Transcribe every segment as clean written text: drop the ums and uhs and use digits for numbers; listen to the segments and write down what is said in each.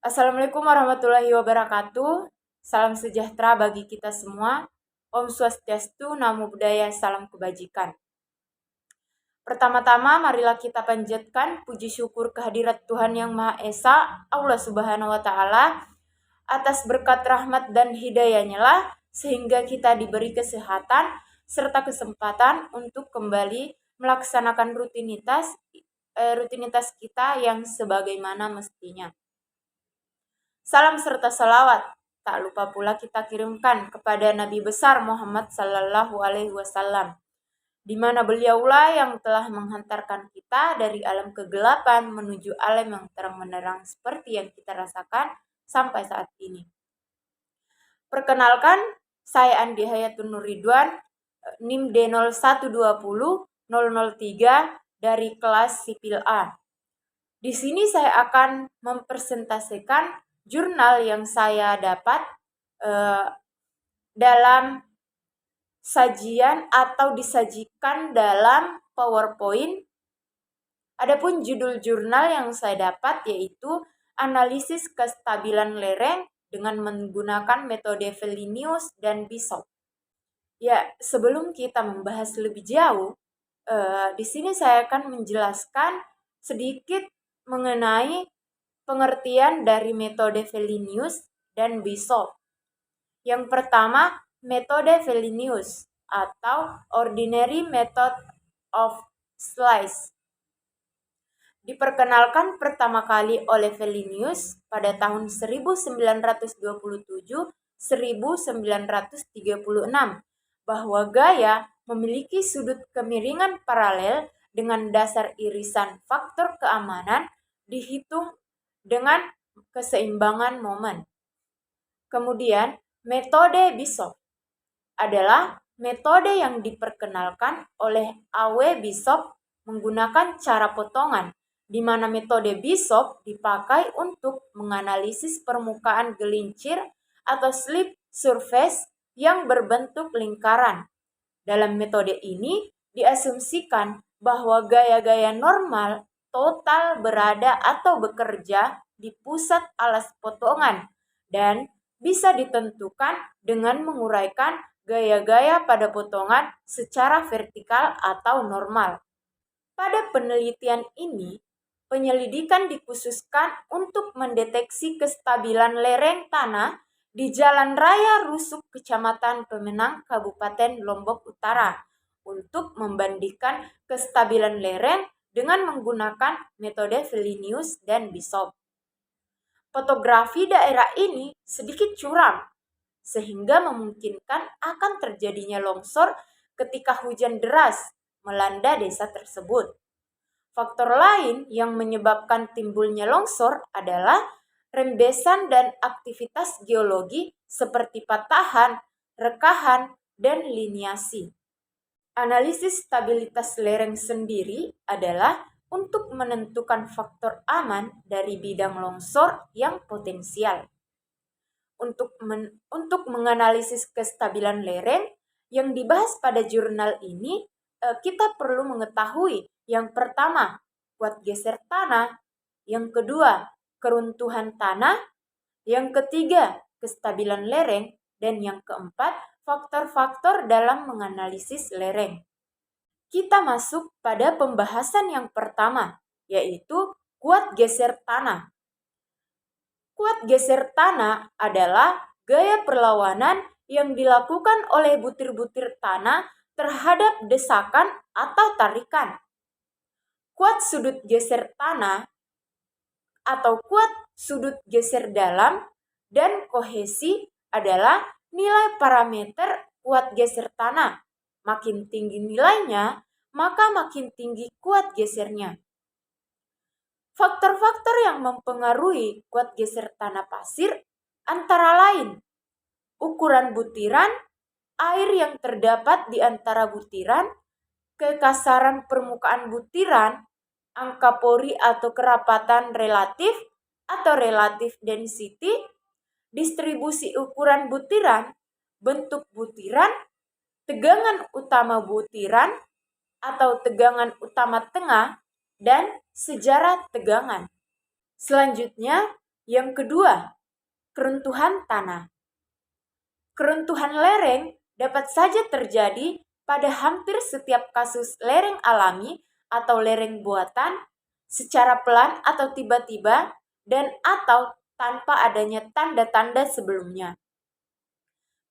Assalamualaikum warahmatullahi wabarakatuh. Salam sejahtera bagi kita semua. Om Swastiastu, Namo Buddhaya, salam kebajikan. Pertama-tama, marilah kita panjatkan puji syukur kehadirat Tuhan Yang Maha Esa, Allah Subhanahu wa Ta'ala, atas berkat rahmat dan hidayahnya lah, sehingga kita diberi kesehatan serta kesempatan untuk kembali melaksanakan rutinitas kita yang sebagaimana mestinya. Salam serta salawat tak lupa pula kita kirimkan kepada Nabi besar Muhammad Sallallahu Alaihi Wasallam, di mana beliaulah yang telah menghantarkan kita dari alam kegelapan menuju alam yang terang benderang seperti yang kita rasakan sampai saat ini. Perkenalkan, saya Andi Hayatun Nur Ridwan, NIM D0120-003 dari kelas Sipil A. Di sini saya akan mempresentasikan jurnal yang saya dapat dalam sajian atau disajikan dalam PowerPoint. Adapun judul jurnal yang saya dapat yaitu analisis kestabilan lereng dengan menggunakan metode Fellinius dan Bishop. Ya, sebelum kita membahas lebih jauh, di sini saya akan menjelaskan sedikit mengenai pengertian dari metode Fellinius dan Bishop. Yang pertama, metode Fellinius atau Ordinary Method of Slice. Diperkenalkan pertama kali oleh Fellinius pada tahun 1927-1936 bahwa gaya memiliki sudut kemiringan paralel dengan dasar irisan faktor keamanan dihitung dengan keseimbangan momen. Kemudian, metode Bishop adalah metode yang diperkenalkan oleh A.W. Bishop menggunakan cara potongan, di mana metode Bishop dipakai untuk menganalisis permukaan gelincir atau slip surface yang berbentuk lingkaran. Dalam metode ini diasumsikan bahwa gaya-gaya normal total berada atau bekerja di pusat alas potongan dan bisa ditentukan dengan menguraikan gaya-gaya pada potongan secara vertikal atau normal. Pada penelitian ini, penyelidikan dikhususkan untuk mendeteksi kestabilan lereng tanah di Jalan Raya Rusuk, Kecamatan Pemenang, Kabupaten Lombok Utara, untuk membandingkan kestabilan lereng dengan menggunakan metode Fellinius dan Bishop. Fotografi daerah ini sedikit curam, sehingga memungkinkan akan terjadinya longsor ketika hujan deras melanda desa tersebut. Faktor lain yang menyebabkan timbulnya longsor adalah rembesan dan aktivitas geologi seperti patahan, rekahan, dan liniasi. Analisis stabilitas lereng sendiri adalah untuk menentukan faktor aman dari bidang longsor yang potensial. Untuk menganalisis kestabilan lereng yang dibahas pada jurnal ini, kita perlu mengetahui yang pertama, kuat geser tanah, yang kedua, keruntuhan tanah, yang ketiga, kestabilan lereng, dan yang keempat, faktor-faktor dalam menganalisis lereng. Kita masuk pada pembahasan yang pertama, yaitu kuat geser tanah. Kuat geser tanah adalah gaya perlawanan yang dilakukan oleh butir-butir tanah terhadap desakan atau tarikan. Kuat sudut geser tanah atau kuat sudut geser dalam dan kohesi adalah nilai parameter kuat geser tanah. Makin tinggi nilainya, maka makin tinggi kuat gesernya. Faktor-faktor yang mempengaruhi kuat geser tanah pasir antara lain ukuran butiran, air yang terdapat di antara butiran, kekasaran permukaan butiran, angka pori atau kerapatan relatif atau relative density, distribusi ukuran butiran, bentuk butiran, tegangan utama butiran atau tegangan utama tengah, dan sejarah tegangan. Selanjutnya, Yang kedua, keruntuhan tanah. Keruntuhan lereng dapat saja terjadi pada hampir setiap kasus lereng alami atau lereng buatan secara pelan atau tiba-tiba dan atau tanpa adanya tanda-tanda sebelumnya.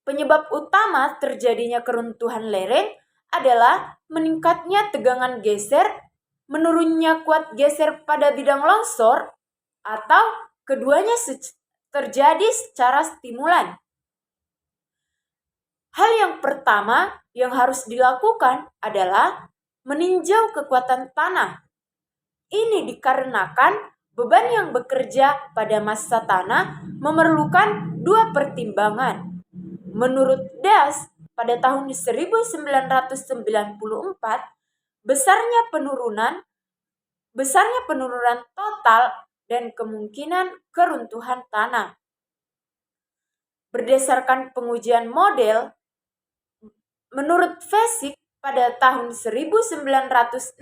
Penyebab utama terjadinya keruntuhan lereng adalah meningkatnya tegangan geser, menurunnya kuat geser pada bidang longsor, atau keduanya terjadi secara stimulan. Hal yang pertama yang harus dilakukan adalah meninjau kekuatan tanah. Ini dikarenakan beban yang bekerja pada massa tanah memerlukan dua pertimbangan. Menurut Das, pada tahun 1994, besarnya penurunan total dan kemungkinan keruntuhan tanah. Berdasarkan pengujian model, menurut Vesic pada tahun 1963,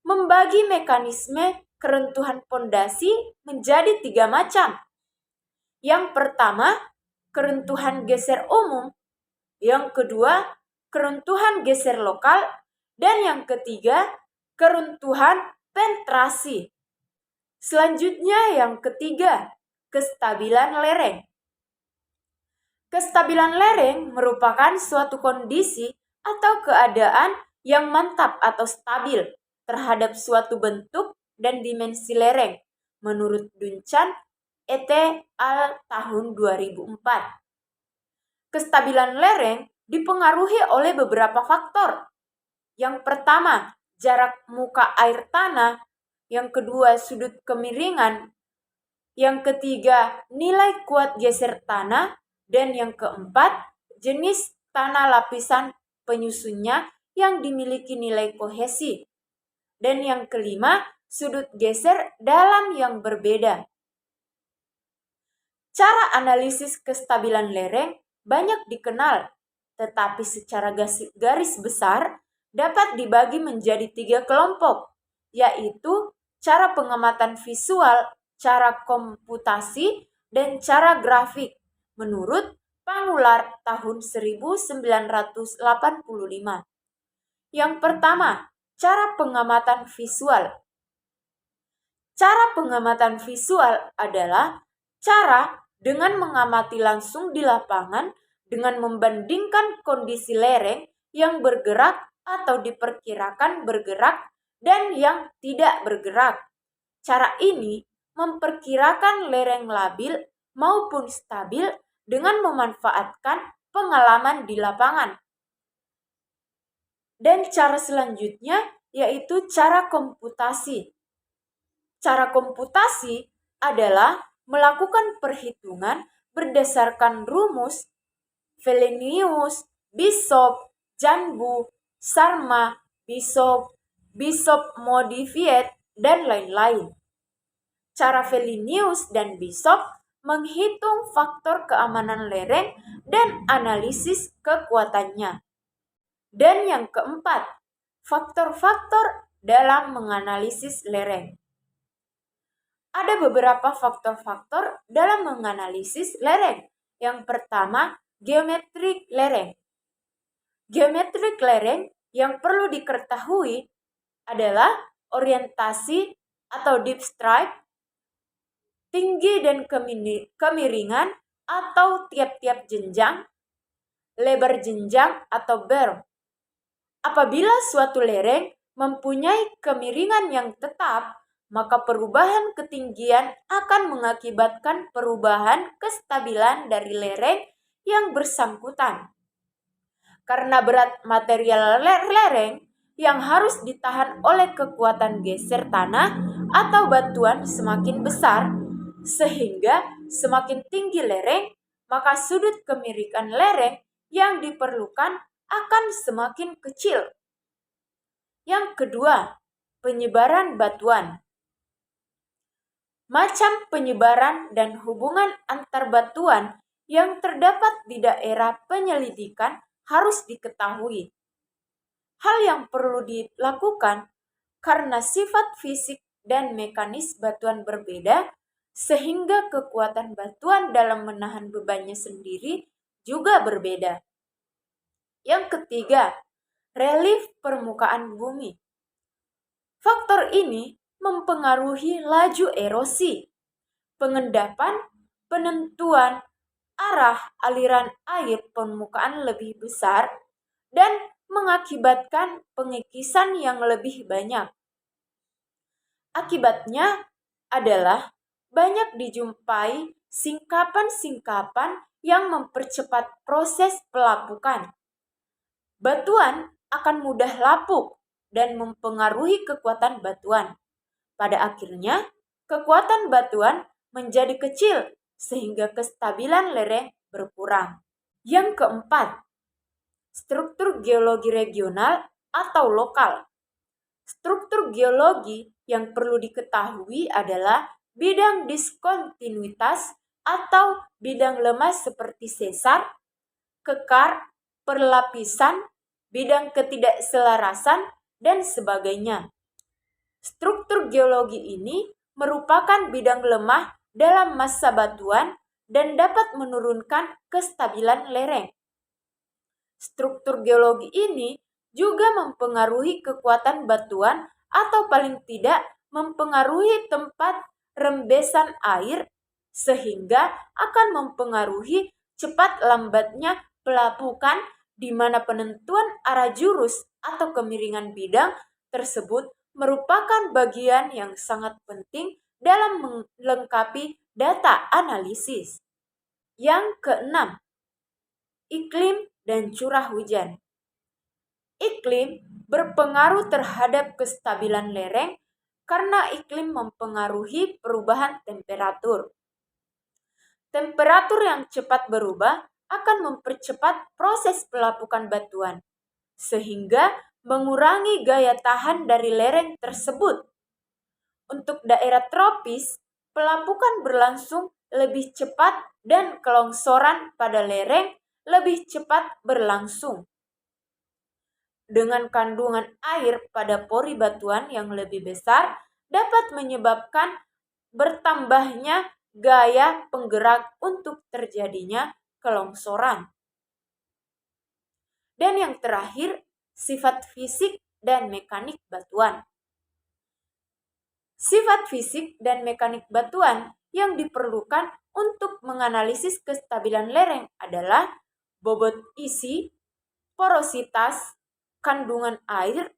membagi mekanisme keruntuhan pondasi menjadi 3 macam. Yang pertama, keruntuhan geser umum, yang kedua, keruntuhan geser lokal, dan yang ketiga, keruntuhan penetrasi. Selanjutnya yang ketiga, kestabilan lereng. Kestabilan lereng merupakan suatu kondisi atau keadaan yang mantap atau stabil terhadap suatu bentuk dan dimensi lereng menurut Duncan et al. Tahun 2004. Kestabilan lereng dipengaruhi oleh beberapa faktor. Yang pertama, jarak muka air tanah. Yang kedua, sudut kemiringan. Yang ketiga, nilai kuat geser tanah. Dan yang keempat, jenis tanah lapisan penyusunnya yang dimiliki nilai kohesi. Dan yang kelima, sudut geser dalam yang berbeda. Cara analisis kestabilan lereng banyak dikenal, tetapi secara garis besar dapat dibagi menjadi 3 kelompok, yaitu cara pengamatan visual, cara komputasi, dan cara grafik, menurut Pangular tahun 1985. Yang pertama, cara pengamatan visual. Cara pengamatan visual adalah cara dengan mengamati langsung di lapangan dengan membandingkan kondisi lereng yang bergerak atau diperkirakan bergerak dan yang tidak bergerak. Cara ini memperkirakan lereng labil maupun stabil dengan memanfaatkan pengalaman di lapangan. Dan cara selanjutnya yaitu cara komputasi. Cara komputasi adalah melakukan perhitungan berdasarkan rumus Felenius, Bishop, Janbu, Sharma, Bishop modified, dan lain-lain. Cara Felenius dan Bishop menghitung faktor keamanan lereng dan analisis kekuatannya. Dan yang keempat, faktor-faktor dalam menganalisis lereng. Ada beberapa faktor-faktor dalam menganalisis lereng. Yang pertama, geometrik lereng. Geometrik lereng yang perlu diketahui adalah orientasi atau deep stripe, tinggi dan kemiringan atau tiap-tiap jenjang, lebar jenjang atau berm. Apabila suatu lereng mempunyai kemiringan yang tetap, maka perubahan ketinggian akan mengakibatkan perubahan kestabilan dari lereng yang bersangkutan. Karena berat material lereng yang harus ditahan oleh kekuatan geser tanah atau batuan semakin besar, sehingga semakin tinggi lereng, maka sudut kemiringan lereng yang diperlukan akan semakin kecil. Yang kedua, penyebaran batuan. Macam penyebaran dan hubungan antar batuan yang terdapat di daerah penyelidikan harus diketahui. Hal yang perlu dilakukan karena sifat fisik dan mekanis batuan berbeda, sehingga kekuatan batuan dalam menahan bebannya sendiri juga berbeda. Yang ketiga, relief permukaan bumi. Faktor ini mempengaruhi laju erosi, pengendapan, penentuan arah aliran air permukaan lebih besar, dan mengakibatkan pengikisan yang lebih banyak. Akibatnya adalah banyak dijumpai singkapan-singkapan yang mempercepat proses pelapukan. Batuan akan mudah lapuk dan mempengaruhi kekuatan batuan. Pada akhirnya, kekuatan batuan menjadi kecil sehingga kestabilan lereng berkurang. Yang keempat, struktur geologi regional atau lokal. Struktur geologi yang perlu diketahui adalah bidang diskontinuitas atau bidang lemah seperti sesar, kekar, perlapisan, bidang ketidakselarasan, dan sebagainya. Struktur geologi ini merupakan bidang lemah dalam massa batuan dan dapat menurunkan kestabilan lereng. Struktur geologi ini juga mempengaruhi kekuatan batuan atau paling tidak mempengaruhi tempat rembesan air sehingga akan mempengaruhi cepat lambatnya pelapukan di mana penentuan arah jurus atau kemiringan bidang tersebut merupakan bagian yang sangat penting dalam melengkapi data analisis. Yang keenam, iklim dan curah hujan. Iklim berpengaruh terhadap kestabilan lereng karena iklim mempengaruhi perubahan temperatur. Temperatur yang cepat berubah akan mempercepat proses pelapukan batuan, sehingga mengurangi gaya tahan dari lereng tersebut. Untuk daerah tropis, pelapukan berlangsung lebih cepat dan kelongsoran pada lereng lebih cepat berlangsung. Dengan kandungan air pada pori batuan yang lebih besar dapat menyebabkan bertambahnya gaya penggerak untuk terjadinya kelongsoran. Dan yang terakhir, sifat fisik dan mekanik batuan. Sifat fisik dan mekanik batuan yang diperlukan untuk menganalisis kestabilan lereng adalah bobot isi, porositas, kandungan air,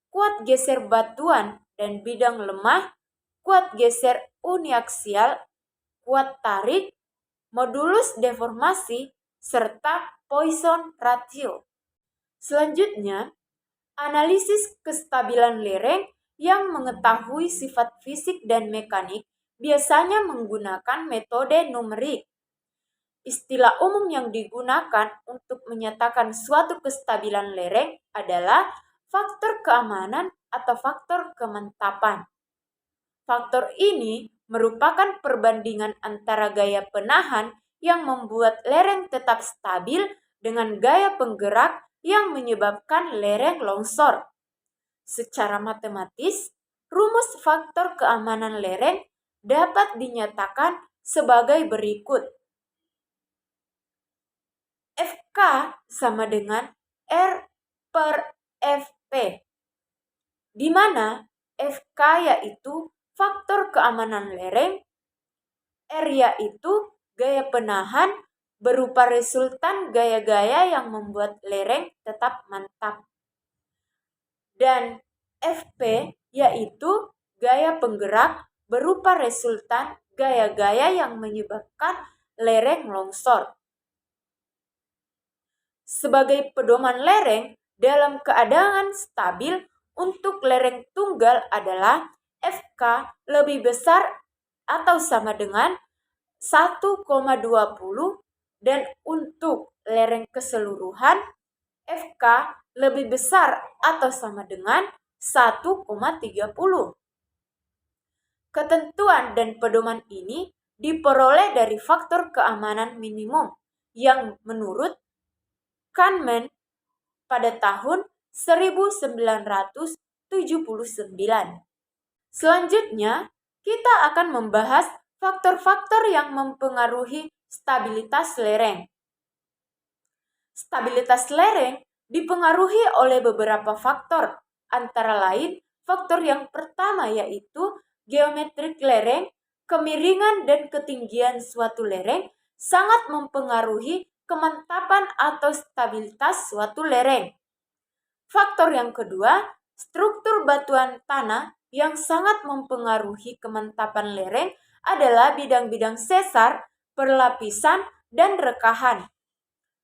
kuat geser batuan dan bidang lemah, kuat geser uniaksial, kuat tarik, modulus deformasi, serta Poisson ratio. Selanjutnya, analisis kestabilan lereng yang mengetahui sifat fisik dan mekanik biasanya menggunakan metode numerik. Istilah umum yang digunakan untuk menyatakan suatu kestabilan lereng adalah faktor keamanan atau faktor kemantapan. Faktor ini merupakan perbandingan antara gaya penahan yang membuat lereng tetap stabil dengan gaya penggerak yang menyebabkan lereng longsor. Secara matematis, rumus faktor keamanan lereng dapat dinyatakan sebagai berikut. Fk sama dengan R per Fp, di mana Fk yaitu faktor keamanan lereng, R yaitu gaya penahan berupa resultan gaya-gaya yang membuat lereng tetap mantap, dan Fp yaitu gaya penggerak berupa resultan gaya-gaya yang menyebabkan lereng longsor. Sebagai pedoman lereng dalam keadaan stabil untuk lereng tunggal adalah Fk lebih besar atau sama dengan 1,20 dan untuk lereng keseluruhan Fk lebih besar atau sama dengan 1,30. Ketentuan dan pedoman ini diperoleh dari faktor keamanan minimum yang menurut Kahneman pada tahun 1979. Selanjutnya, kita akan membahas Faktor-faktor yang mempengaruhi stabilitas lereng. Stabilitas lereng dipengaruhi oleh beberapa faktor, antara lain faktor yang pertama yaitu geometrik lereng, kemiringan dan ketinggian suatu lereng sangat mempengaruhi kemantapan atau stabilitas suatu lereng. Faktor yang kedua, struktur batuan tanah yang sangat mempengaruhi kemantapan lereng adalah bidang-bidang sesar, perlapisan, dan rekahan.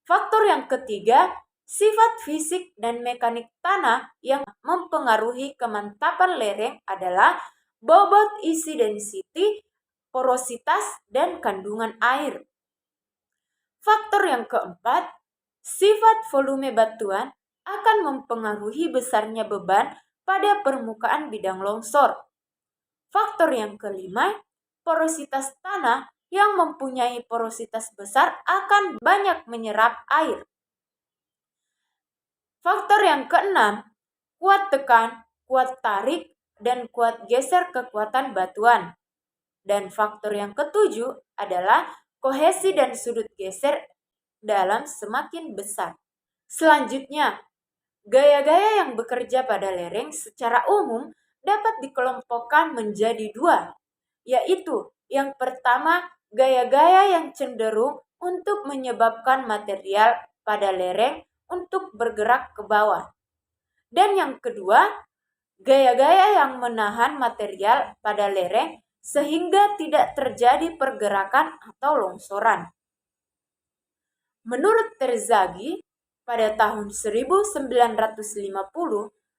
Faktor yang ketiga, sifat fisik dan mekanik tanah yang mempengaruhi kemantapan lereng adalah bobot isi density, porositas, dan kandungan air. Faktor yang keempat, sifat volume batuan akan mempengaruhi besarnya beban pada permukaan bidang longsor. Faktor yang kelima, porositas tanah yang mempunyai porositas besar akan banyak menyerap air. Faktor yang keenam, kuat tekan, kuat tarik, dan kuat geser kekuatan batuan. Dan faktor yang ketujuh adalah kohesi dan sudut geser dalam semakin besar. Selanjutnya, gaya-gaya yang bekerja pada lereng secara umum dapat dikelompokkan menjadi dua, yaitu yang pertama, gaya-gaya yang cenderung untuk menyebabkan material pada lereng untuk bergerak ke bawah. Dan yang kedua, gaya-gaya yang menahan material pada lereng sehingga tidak terjadi pergerakan atau longsoran. Menurut Terzaghi, pada tahun 1950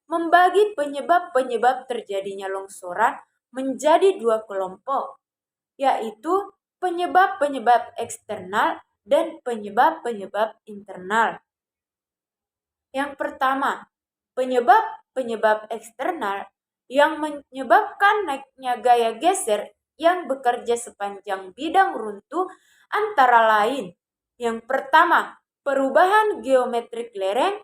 membagi penyebab-penyebab terjadinya longsoran menjadi dua kelompok, yaitu penyebab-penyebab eksternal dan penyebab-penyebab internal. Yang pertama, penyebab-penyebab eksternal yang menyebabkan naiknya gaya geser yang bekerja sepanjang bidang runtuh antara lain. Yang pertama, perubahan geometrik lereng,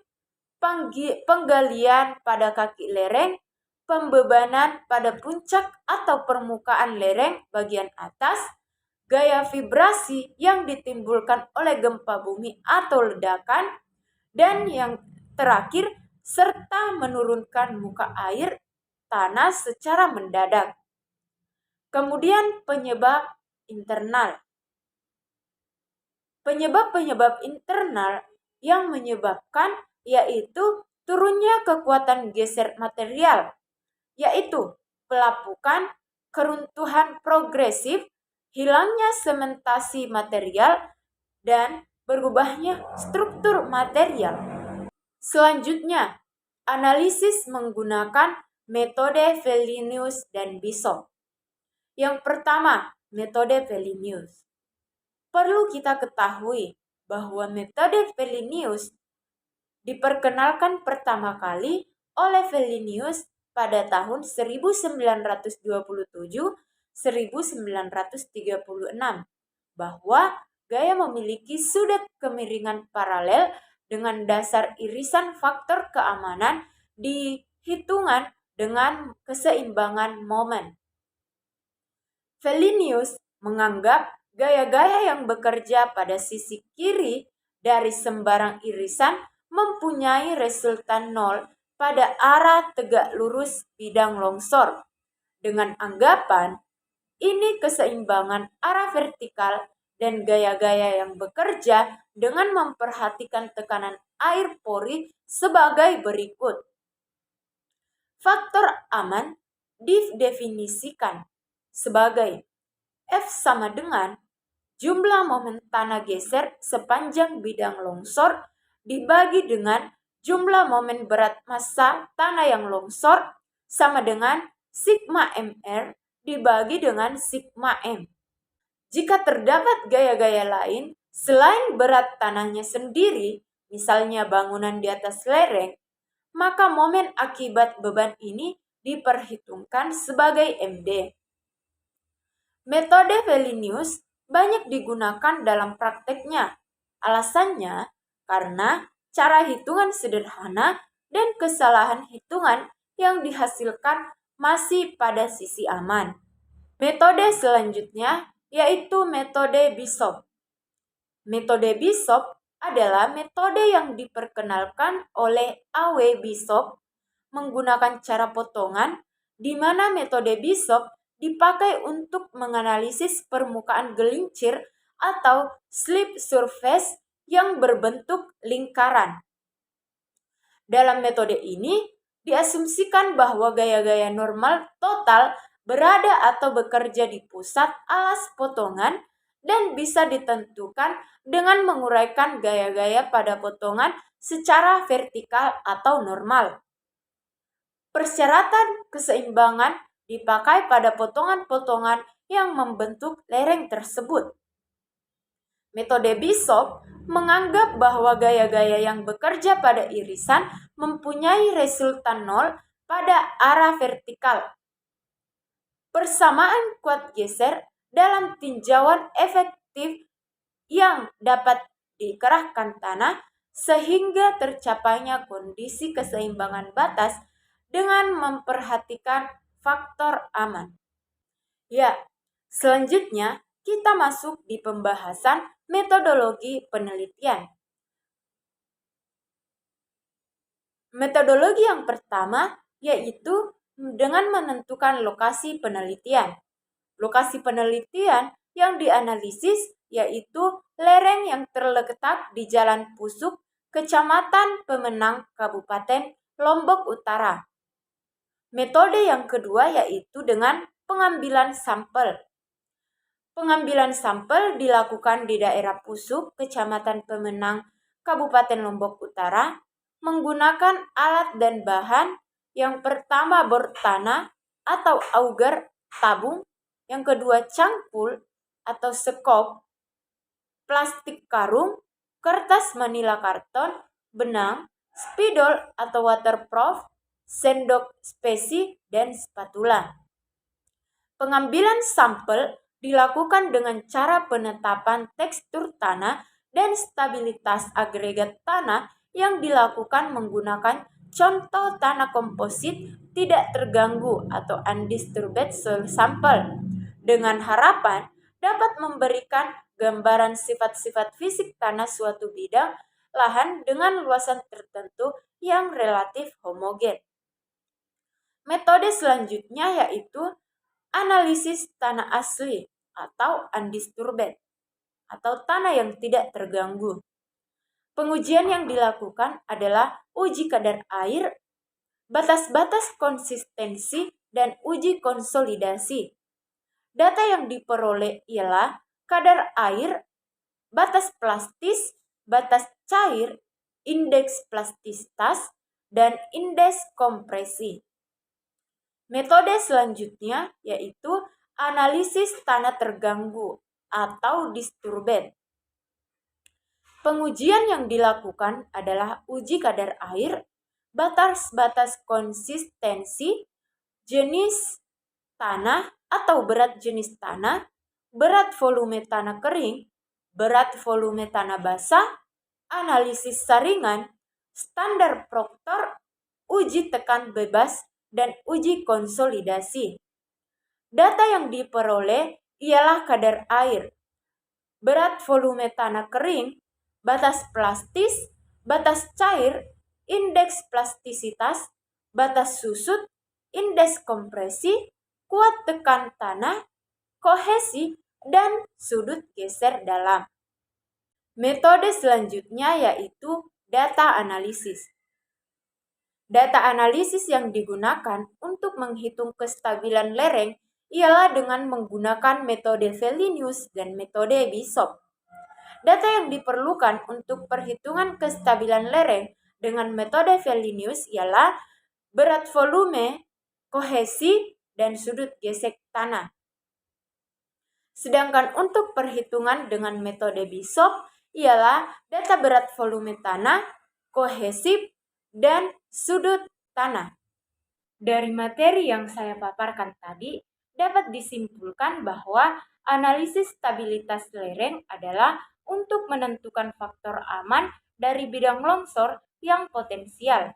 penggalian pada kaki lereng, pembebanan pada puncak atau permukaan lereng bagian atas, gaya vibrasi yang ditimbulkan oleh gempa bumi atau ledakan, dan yang terakhir, serta menurunkan muka air tanah secara mendadak. Kemudian penyebab internal. Penyebab-penyebab internal yang menyebabkan yaitu turunnya kekuatan geser material, yaitu pelapukan, keruntuhan progresif, hilangnya sementasi material, dan berubahnya struktur material. Selanjutnya, analisis menggunakan metode Fellinius dan Bishop. Yang pertama, metode Fellinius. Perlu kita ketahui bahwa metode Fellinius diperkenalkan pertama kali oleh Fellinius pada tahun 1927-1936 bahwa gaya memiliki sudut kemiringan paralel dengan dasar irisan faktor keamanan dihitungan dengan keseimbangan momen. Fellinius menganggap gaya-gaya yang bekerja pada sisi kiri dari sembarang irisan mempunyai resultan nol pada arah tegak lurus bidang longsor. Dengan anggapan ini keseimbangan arah vertikal dan gaya-gaya yang bekerja dengan memperhatikan tekanan air pori sebagai berikut. Faktor aman didefinisikan sebagai F sama dengan jumlah momen tanah geser sepanjang bidang longsor dibagi dengan jumlah momen berat massa tanah yang longsor sama dengan sigma mr dibagi dengan sigma m. Jika terdapat gaya-gaya lain selain berat tanahnya sendiri, misalnya bangunan di atas lereng, maka momen akibat beban ini diperhitungkan sebagai MD. Metode Fellinius banyak digunakan dalam prakteknya. Alasannya karena cara hitungan sederhana dan kesalahan hitungan yang dihasilkan masih pada sisi aman. Metode selanjutnya yaitu metode Bishop. Metode Bishop adalah metode yang diperkenalkan oleh A.W. Bishop menggunakan cara potongan, di mana metode Bishop dipakai untuk menganalisis permukaan gelincir atau slip surface yang berbentuk lingkaran. Dalam metode ini, diasumsikan bahwa gaya-gaya normal total berada atau bekerja di pusat alas potongan dan bisa ditentukan dengan menguraikan gaya-gaya pada potongan secara vertikal atau normal. Persyaratan keseimbangan dipakai pada potongan-potongan yang membentuk lereng tersebut. Metode Bishop menganggap bahwa gaya-gaya yang bekerja pada irisan mempunyai resultan nol pada arah vertikal. Persamaan kuat geser dalam tinjauan efektif yang dapat dikerahkan tanah sehingga tercapainya kondisi keseimbangan batas dengan memperhatikan faktor aman. Ya, selanjutnya kita masuk di pembahasan metodologi penelitian. Metodologi yang pertama yaitu dengan menentukan lokasi penelitian. Lokasi penelitian yang dianalisis yaitu lereng yang terletak di Jalan Pusuk, Kecamatan Pemenang, Kabupaten Lombok Utara. Metode yang kedua yaitu dengan pengambilan sampel. Pengambilan sampel dilakukan di daerah Pusuk, Kecamatan Pemenang, Kabupaten Lombok Utara, menggunakan alat dan bahan. Yang pertama bor tanah atau auger tabung, yang kedua cangkul atau sekop, plastik karung, kertas manila karton, benang, spidol atau waterproof, sendok spesi, dan spatula. Pengambilan sampel dilakukan dengan cara penetapan tekstur tanah dan stabilitas agregat tanah yang dilakukan menggunakan contoh tanah komposit tidak terganggu atau undisturbed soil sample, dengan harapan dapat memberikan gambaran sifat-sifat fisik tanah suatu bidang lahan dengan luasan tertentu yang relatif homogen. Metode selanjutnya yaitu analisis tanah asli atau undisturbed atau tanah yang tidak terganggu. Pengujian yang dilakukan adalah uji kadar air, batas-batas konsistensi, dan uji konsolidasi. Data yang diperoleh ialah kadar air, batas plastis, batas cair, indeks plastisitas, dan indeks kompresi. Metode selanjutnya yaitu analisis tanah terganggu atau disturbed. Pengujian yang dilakukan adalah uji kadar air, batas-batas konsistensi, jenis tanah atau berat jenis tanah, berat volume tanah kering, berat volume tanah basah, analisis saringan, standar Proctor, uji tekan bebas, dan uji konsolidasi. Data yang diperoleh ialah kadar air, berat volume tanah kering, batas plastis, batas cair, indeks plastisitas, batas susut, indeks kompresi, kuat tekan tanah, kohesi, dan sudut geser dalam. Metode selanjutnya yaitu data analisis. Data analisis yang digunakan untuk menghitung kestabilan lereng ialah dengan menggunakan metode Fellinius dan metode Bishop. Data yang diperlukan untuk perhitungan kestabilan lereng dengan metode Fellinius ialah berat volume, kohesi, dan sudut gesek tanah. Sedangkan untuk perhitungan dengan metode Bishop ialah data berat volume tanah, kohesif, dan sudut tanah. Dari materi yang saya paparkan tadi, dapat disimpulkan bahwa analisis stabilitas lereng adalah untuk menentukan faktor aman dari bidang longsor yang potensial.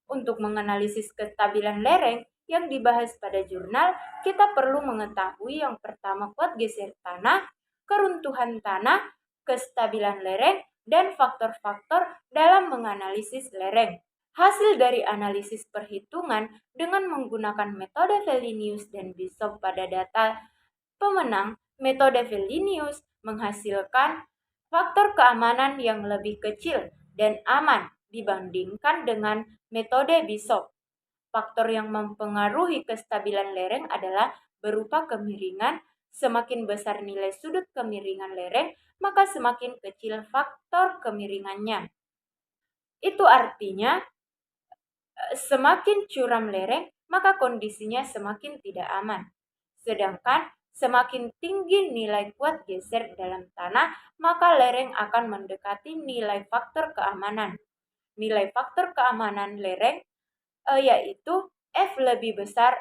Untuk menganalisis kestabilan lereng, yang dibahas pada jurnal, kita perlu mengetahui yang pertama kuat geser tanah, keruntuhan tanah, kestabilan lereng, dan faktor-faktor dalam menganalisis lereng. Hasil dari analisis perhitungan dengan menggunakan metode Fellinius dan Bishop pada data pemenang, metode Fellinius menghasilkan faktor keamanan yang lebih kecil dan aman dibandingkan dengan metode Bishop. Faktor yang mempengaruhi kestabilan lereng adalah berupa kemiringan. Semakin besar nilai sudut kemiringan lereng, maka semakin kecil faktor kemiringannya. Itu artinya semakin curam lereng, maka kondisinya semakin tidak aman. Sedangkan semakin tinggi nilai kuat geser dalam tanah, maka lereng akan mendekati nilai faktor keamanan. Nilai faktor keamanan lereng yaitu F lebih besar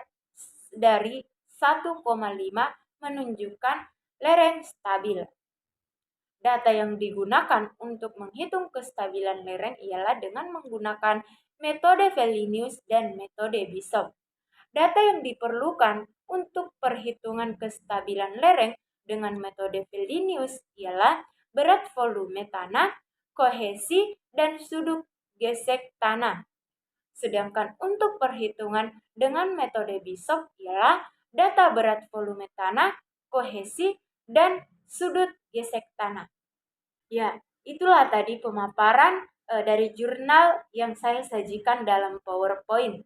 dari 1,5 menunjukkan lereng stabil. Data yang digunakan untuk menghitung kestabilan lereng ialah dengan menggunakan metode Fellinius dan metode Bishop. Data yang diperlukan untuk perhitungan kestabilan lereng dengan metode Fellinius ialah berat volume tanah, kohesi, dan sudut gesek tanah. Sedangkan untuk perhitungan dengan metode Bishop ialah data berat volume tanah, kohesi, dan sudut gesek tanah. Ya, itulah tadi pemaparan dari jurnal yang saya sajikan dalam PowerPoint.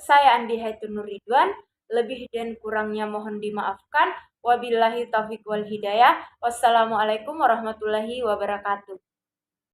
Saya Andi Haitun Ridwan, lebih dan kurangnya mohon dimaafkan. Wabillahi taufiq wal hidayah. Wassalamualaikum warahmatullahi wabarakatuh.